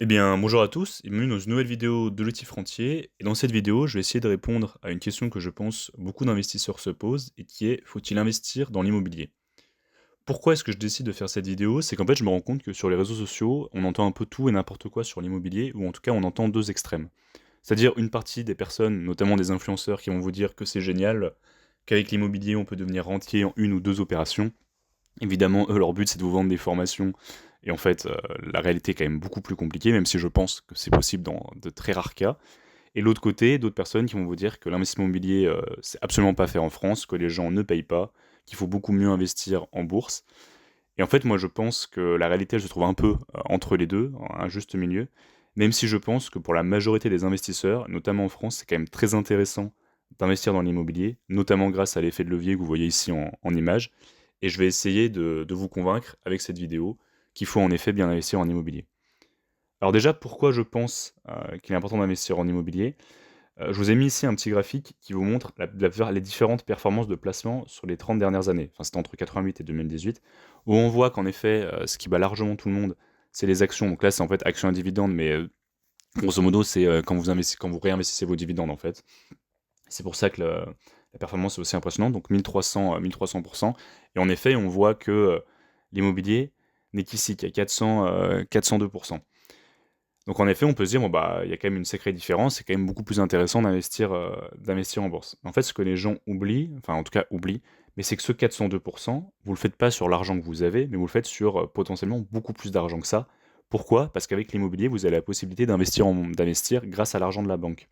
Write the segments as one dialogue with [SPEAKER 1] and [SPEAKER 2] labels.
[SPEAKER 1] Eh bien, bonjour à tous et bienvenue dans une nouvelle vidéo de l'outil Frontier. Et dans cette vidéo, je vais essayer de répondre à une question que je pense beaucoup d'investisseurs se posent et qui est: faut-il investir dans l'immobilier? Pourquoi est-ce que je décide de faire cette vidéo? C'est qu'en fait, je me rends compte que sur les réseaux sociaux, on entend un peu tout et n'importe quoi sur l'immobilier, ou en tout cas, on entend deux extrêmes. C'est-à-dire une partie des personnes, notamment des influenceurs, qui vont vous dire que c'est génial, qu'avec l'immobilier, on peut devenir rentier en une ou deux opérations. Évidemment, eux, leur but, c'est de vous vendre des formations. Et en fait, la réalité est quand même beaucoup plus compliquée, même si je pense que c'est possible dans de très rares cas. Et l'autre côté, d'autres personnes qui vont vous dire que l'investissement immobilier, c'est absolument pas fait en France, que les gens ne payent pas, qu'il faut beaucoup mieux investir en bourse. Et en fait, moi, je pense que la réalité, elle se trouve un peu entre les deux, un juste milieu. Même si je pense que pour la majorité des investisseurs, notamment en France, c'est quand même très intéressant d'investir dans l'immobilier, notamment grâce à l'effet de levier que vous voyez ici en image. Et je vais essayer de vous convaincre avec cette vidéo qu'il faut en effet bien investir en immobilier. Alors déjà, pourquoi je pense qu'il est important d'investir en immobilier? Je vous ai mis ici un petit graphique qui vous montre les différentes performances de placement sur les 30 dernières années. Enfin, c'était entre 88 et 2018, où on voit qu'en effet, ce qui bat largement tout le monde, c'est les actions. Donc là, c'est en fait actions et dividendes, mais grosso modo, c'est quand vous réinvestissez vos dividendes, en fait. C'est pour ça que la performance est aussi impressionnante, donc 1300, 1300%. Et en effet, on voit que l'immobilier n'est qu'ici qu'à 402%. Donc en effet, on peut se dire, bon, bah, il y a quand même une sacrée différence, c'est quand même beaucoup plus intéressant d'investir en bourse. En fait, ce que les gens oublient, enfin en tout cas oublient, mais c'est que ce 402%, vous le faites pas sur l'argent que vous avez, mais vous le faites sur potentiellement beaucoup plus d'argent que ça. Pourquoi? Parce qu'avec l'immobilier, vous avez la possibilité d'investir grâce à l'argent de la banque.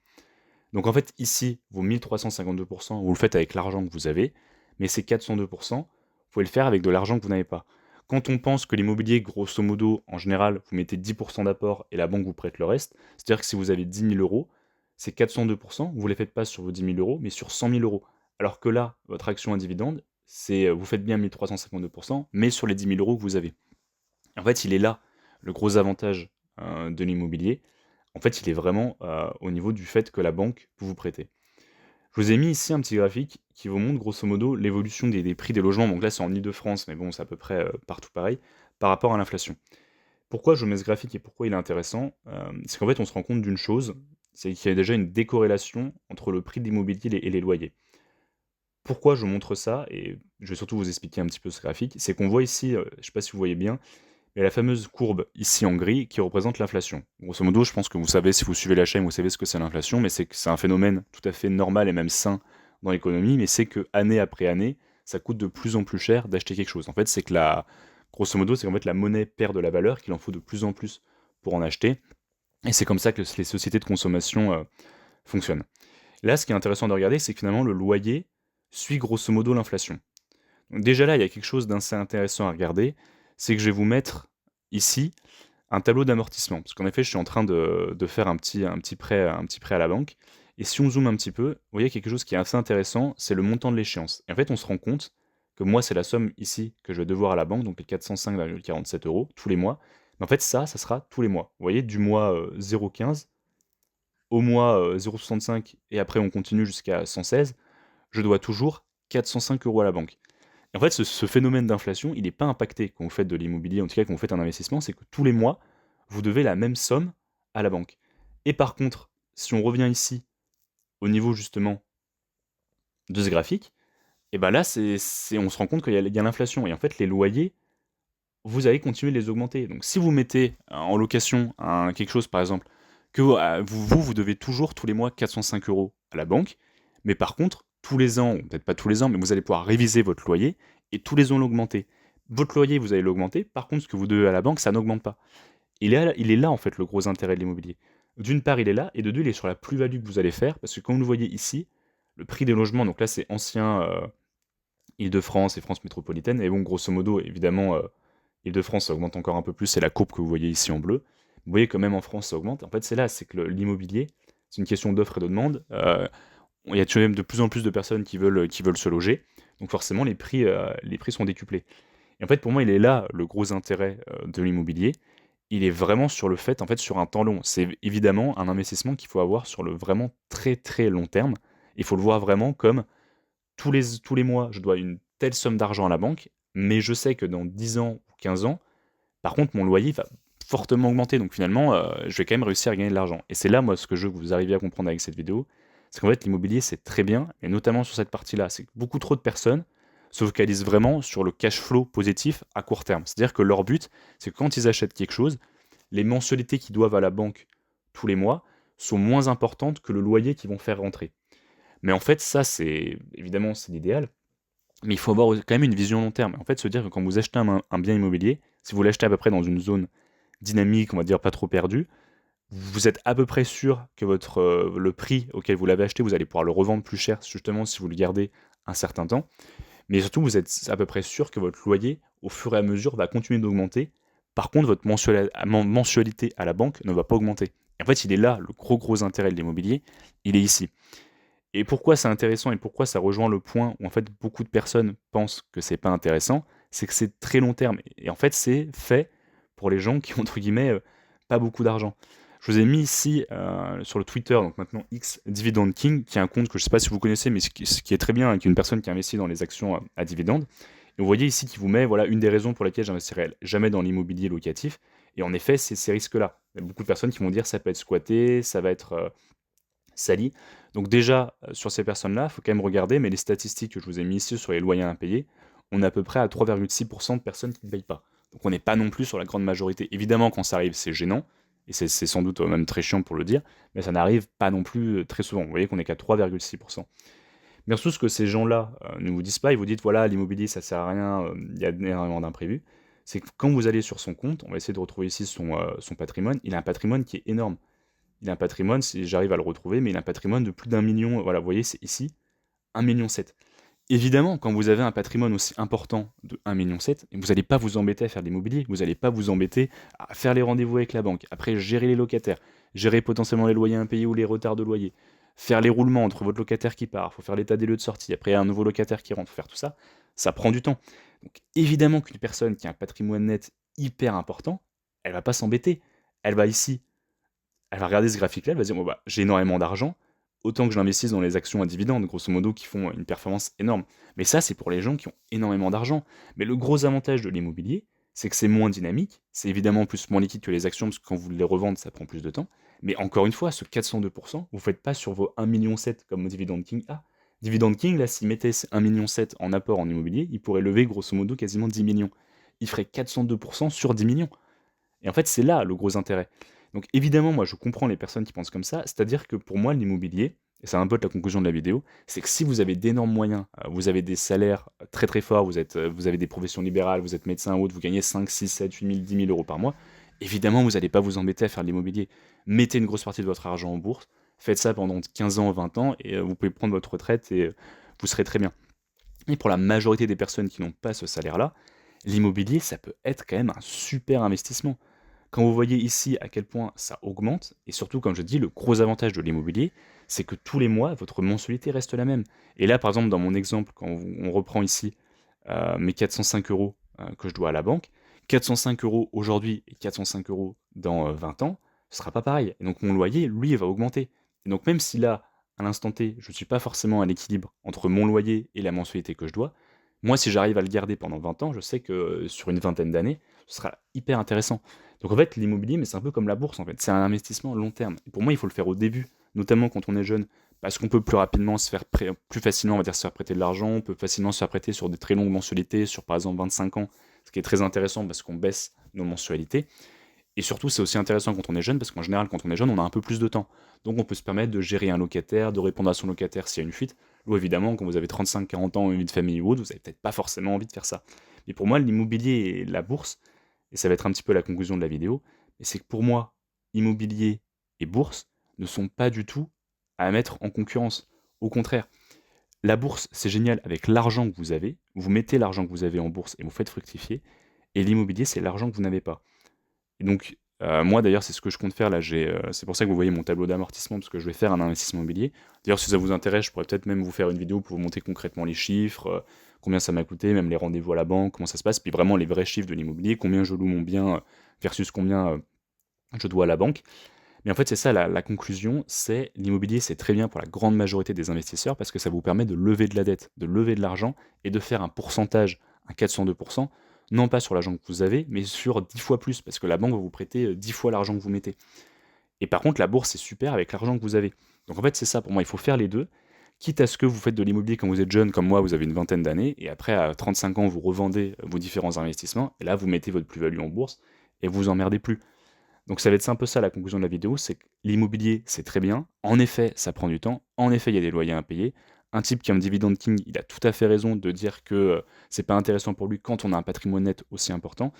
[SPEAKER 1] Donc en fait, ici, vos 1352%, vous le faites avec l'argent que vous avez, mais ces 402%, vous pouvez le faire avec de l'argent que vous n'avez pas. Quand on pense que l'immobilier, grosso modo, en général, vous mettez 10% d'apport et la banque vous prête le reste, c'est-à-dire que si vous avez 10 000 euros, ces 402%, vous ne les faites pas sur vos 10 000 euros, mais sur 100 000 euros. Alors que là, votre action à dividende, vous faites bien 1352%, mais sur les 10 000 euros que vous avez. En fait, il est là le gros avantage de l'immobilier. En fait, il est vraiment au niveau du fait que la banque peut vous prêter. Je vous ai mis ici un petit graphique qui vous montre grosso modo l'évolution des prix des logements. Donc là, c'est en Ile-de-France, mais bon, c'est à peu près partout pareil, par rapport à l'inflation. Pourquoi je mets ce graphique et pourquoi il est intéressant? C'est qu'en fait, on se rend compte d'une chose, c'est qu'il y a déjà une décorrélation entre le prix de l'immobilier et les loyers. Pourquoi je montre ça? Et je vais surtout vous expliquer un petit peu ce graphique. C'est qu'on voit ici, je ne sais pas si vous voyez bien, mais la fameuse courbe ici en gris qui représente l'inflation. Grosso modo, je pense que vous savez, si vous suivez la chaîne, vous savez ce que c'est l'inflation, mais c'est que c'est un phénomène tout à fait normal et même sain dans l'économie, mais c'est que année après année, ça coûte de plus en plus cher d'acheter quelque chose. En fait, c'est que grosso modo, c'est qu'en fait la monnaie perd de la valeur, qu'il en faut de plus en plus pour en acheter, et c'est comme ça que les sociétés de consommation fonctionnent. Là, ce qui est intéressant de regarder, c'est que finalement le loyer suit grosso modo l'inflation. Donc déjà là, il y a quelque chose d'assez intéressant à regarder, c'est que je vais vous mettre ici un tableau d'amortissement. Parce qu'en effet, je suis en train de faire un petit prêt à la banque. Et si on zoome un petit peu, vous voyez quelque chose qui est assez intéressant, c'est le montant de l'échéance. Et en fait, on se rend compte que moi, c'est la somme ici que je vais devoir à la banque, donc les 405,47 euros tous les mois. Mais en fait, ça sera tous les mois. Vous voyez, du mois 0,15 au mois 0,65 et après on continue jusqu'à 116, je dois toujours 405 euros à la banque. Et en fait, ce phénomène d'inflation, il n'est pas impacté quand vous faites de l'immobilier, en tout cas quand vous faites un investissement, c'est que tous les mois, vous devez la même somme à la banque. Et par contre, si on revient ici, au niveau justement de ce graphique, et ben là, on se rend compte qu'il y a l'inflation. Et en fait, les loyers, vous allez continuer de les augmenter. Donc si vous mettez en location quelque chose, par exemple, que vous devez toujours tous les mois 405 euros à la banque, mais par contre, tous les ans, ou peut-être pas tous les ans, mais vous allez pouvoir réviser votre loyer et tous les ans l'augmenter. Votre loyer, vous allez l'augmenter, par contre, ce que vous devez à la banque, ça n'augmente pas. Il est là, en fait, le gros intérêt de l'immobilier. D'une part, il est là, et de deux, il est sur la plus-value que vous allez faire, parce que comme vous le voyez ici, le prix des logements, donc là, c'est ancien Île-de-France et France métropolitaine, et bon, grosso modo, évidemment, Île-de-France, ça augmente encore un peu plus, c'est la courbe que vous voyez ici en bleu. Vous voyez que même en France, ça augmente. En fait, c'est là, c'est que l'immobilier, c'est une question d'offre et de demande. Il y a même de plus en plus de personnes qui veulent se loger, donc forcément, les prix sont décuplés. Et en fait, pour moi, il est là le gros intérêt de l'immobilier. Il est vraiment sur le fait, en fait, sur un temps long. C'est évidemment un investissement qu'il faut avoir sur le vraiment très très long terme. Il faut le voir vraiment comme tous les mois, je dois une telle somme d'argent à la banque, mais je sais que dans 10 ans ou 15 ans, par contre, mon loyer va fortement augmenter. Donc finalement, je vais quand même réussir à gagner de l'argent. Et c'est là, moi, ce que je veux que vous arriviez à comprendre avec cette vidéo, c'est qu'en fait, l'immobilier, c'est très bien, et notamment sur cette partie-là, c'est que beaucoup trop de personnes se focalisent vraiment sur le cash flow positif à court terme. C'est-à-dire que leur but, c'est que quand ils achètent quelque chose, les mensualités qu'ils doivent à la banque tous les mois sont moins importantes que le loyer qu'ils vont faire rentrer. Mais en fait, ça, c'est évidemment, c'est l'idéal, mais il faut avoir quand même une vision long terme. En fait, se dire que quand vous achetez un bien immobilier, si vous l'achetez à peu près dans une zone dynamique, on va dire pas trop perdue, vous êtes à peu près sûr que le prix auquel vous l'avez acheté, vous allez pouvoir le revendre plus cher, justement si vous le gardez un certain temps. Mais surtout, vous êtes à peu près sûr que votre loyer, au fur et à mesure, va continuer d'augmenter. Par contre, votre mensualité à la banque ne va pas augmenter. Et en fait, il est là, le gros intérêt de l'immobilier, il est ici. Et pourquoi c'est intéressant et pourquoi ça rejoint le point où en fait beaucoup de personnes pensent que c'est pas intéressant, c'est que c'est très long terme. Et en fait, c'est fait pour les gens qui ont entre guillemets pas beaucoup d'argent. Je vous ai mis ici sur le Twitter, donc maintenant X Dividend King, qui est un compte que je ne sais pas si vous connaissez, mais ce qui est très bien, qui est une personne qui investit dans les actions à dividendes. Et vous voyez ici qu'il vous met voilà, une des raisons pour lesquelles j'investirai jamais dans l'immobilier locatif. Et en effet, c'est ces risques-là. Il y a beaucoup de personnes qui vont dire ça peut être squatté, ça va être sali. Donc déjà, sur ces personnes-là, il faut quand même regarder, mais les statistiques que je vous ai mis ici sur les loyers impayés, on est à peu près à 3,6% de personnes qui ne payent pas. Donc on n'est pas non plus sur la grande majorité. Évidemment, quand ça arrive, c'est gênant, et c'est sans doute même très chiant pour le dire, mais ça n'arrive pas non plus très souvent. Vous voyez qu'on n'est qu'à 3,6%. Mais surtout, ce que ces gens-là ne vous disent pas, ils vous disent, voilà, l'immobilier, ça sert à rien, il y a énormément d'imprévus, c'est que quand vous allez sur son compte, on va essayer de retrouver ici son patrimoine, il a un patrimoine qui est énorme. Il a un patrimoine, si j'arrive à le retrouver, mais il a un patrimoine de plus d'1 million. Voilà, vous voyez, c'est ici, 1,7 million. Évidemment, quand vous avez un patrimoine aussi important de 1,7 million, vous n'allez pas vous embêter à faire de l'immobilier, vous n'allez pas vous embêter à faire les rendez-vous avec la banque, après gérer les locataires, gérer potentiellement les loyers impayés ou les retards de loyer, faire les roulements entre votre locataire qui part, il faut faire l'état des lieux de sortie, après un nouveau locataire qui rentre, faut faire tout ça, ça prend du temps. Donc évidemment qu'une personne qui a un patrimoine net hyper important, elle va pas s'embêter. Elle va ici elle va regarder ce graphique-là, elle va se dire bon, bah, j'ai énormément d'argent, autant que je l'investisse dans les actions à dividendes, grosso modo, qui font une performance énorme. Mais ça, c'est pour les gens qui ont énormément d'argent. Mais le gros avantage de l'immobilier, c'est que c'est moins dynamique, c'est évidemment plus moins liquide que les actions, parce que quand vous les revendez, ça prend plus de temps. Mais encore une fois, ce 402%, vous ne faites pas sur vos 1,7 million comme Dividend King a. Dividend King, là, s'il mettait 1,7 million en apport en immobilier, il pourrait lever grosso modo quasiment 10 millions. Il ferait 402% sur 10 millions. Et en fait, c'est là le gros intérêt. Donc évidemment, moi, je comprends les personnes qui pensent comme ça, c'est-à-dire que pour moi, l'immobilier, et c'est un peu la conclusion de la vidéo, c'est que si vous avez d'énormes moyens, vous avez des salaires très très forts, vous avez des professions libérales, vous êtes médecin ou autre, vous gagnez 5, 6, 7, 8 000, 10 000 euros par mois, évidemment, vous n'allez pas vous embêter à faire de l'immobilier. Mettez une grosse partie de votre argent en bourse, faites ça pendant 15 ans, 20 ans, et vous pouvez prendre votre retraite et vous serez très bien. Et pour la majorité des personnes qui n'ont pas ce salaire-là, l'immobilier, ça peut être quand même un super investissement. Quand vous voyez ici à quel point ça augmente, et surtout, comme je dis, le gros avantage de l'immobilier, c'est que tous les mois, votre mensualité reste la même. Et là, par exemple, dans mon exemple, quand on reprend ici mes 405 euros que je dois à la banque, 405 euros aujourd'hui et 405 euros dans 20 ans, ce sera pas pareil. Et donc mon loyer, lui, il va augmenter. Et donc même si là, à l'instant T, je ne suis pas forcément à l'équilibre entre mon loyer et la mensualité que je dois, moi, si j'arrive à le garder pendant 20 ans, je sais que sur une vingtaine d'années, ce sera hyper intéressant. Donc en fait, l'immobilier, mais c'est un peu comme la bourse en fait, c'est un investissement long terme. Et pour moi, il faut le faire au début, notamment quand on est jeune, parce qu'on peut plus rapidement plus facilement, on va dire, se faire prêter de l'argent, on peut facilement se faire prêter sur des très longues mensualités, sur par exemple 25 ans, ce qui est très intéressant parce qu'on baisse nos mensualités. Et surtout, c'est aussi intéressant quand on est jeune, parce qu'en général, quand on est jeune, on a un peu plus de temps. Donc on peut se permettre de gérer un locataire, de répondre à son locataire s'il y a une fuite. Ou évidemment, quand vous avez 35-40 ans, une vie de famille ou autre, vous n'avez peut-être pas forcément envie de faire ça. Mais pour moi, l'immobilier et la bourse, et ça va être un petit peu la conclusion de la vidéo, c'est que pour moi, immobilier et bourse ne sont pas du tout à mettre en concurrence. Au contraire, la bourse, c'est génial avec l'argent que vous mettez l'argent que vous avez en bourse et vous faites fructifier, et l'immobilier, c'est l'argent que vous n'avez pas. Et donc, moi d'ailleurs, c'est ce que je compte faire là. C'est pour ça que vous voyez mon tableau d'amortissement, parce que je vais faire un investissement immobilier. D'ailleurs, si ça vous intéresse, je pourrais peut-être même vous faire une vidéo pour vous montrer concrètement les chiffres, combien ça m'a coûté, même les rendez-vous à la banque, comment ça se passe, puis vraiment les vrais chiffres de l'immobilier, combien je loue mon bien versus combien je dois à la banque. Mais en fait, c'est ça la conclusion, c'est l'immobilier, c'est très bien pour la grande majorité des investisseurs parce que ça vous permet de lever de la dette, de lever de l'argent et de faire un pourcentage, un 402%, non pas sur l'argent que vous avez, mais sur 10 fois plus, parce que la banque va vous prêter 10 fois l'argent que vous mettez. Et par contre, la bourse, c'est super avec l'argent que vous avez. Donc en fait, c'est ça, pour moi, il faut faire les deux, quitte à ce que vous faites de l'immobilier quand vous êtes jeune, comme moi, vous avez une vingtaine d'années, et après, à 35 ans, vous revendez vos différents investissements, et là, vous mettez votre plus-value en bourse, et vous vous emmerdez plus. Donc ça va être un peu ça la conclusion de la vidéo, c'est que l'immobilier, c'est très bien. En effet, ça prend du temps. En effet, il y a des loyers à payer. Un type qui est un dividend king, il a tout à fait raison de dire que c'est pas intéressant pour lui quand on a un patrimoine net aussi important.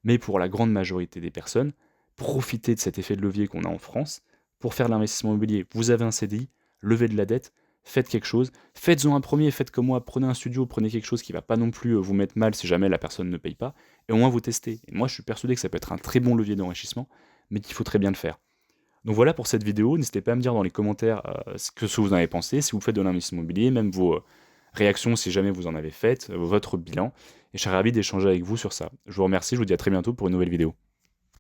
[SPEAKER 1] Mais pour la grande majorité des personnes, profitez de cet effet de levier qu'on a en France pour faire de l'investissement immobilier. Vous avez un CDI, levez de la dette, faites quelque chose, faites-en un premier, faites comme moi, prenez un studio, prenez quelque chose qui va pas non plus vous mettre mal si jamais la personne ne paye pas, et au moins vous testez. Et moi je suis persuadé que ça peut être un très bon levier d'enrichissement, mais qu'il faut très bien le faire. Donc voilà pour cette vidéo, n'hésitez pas à me dire dans les commentaires ce que vous en avez pensé, si vous faites de l'investissement immobilier, même vos réactions si jamais vous en avez faites, votre bilan, et je serais ravi d'échanger avec vous sur ça. Je vous remercie, je vous dis à très bientôt pour une nouvelle vidéo.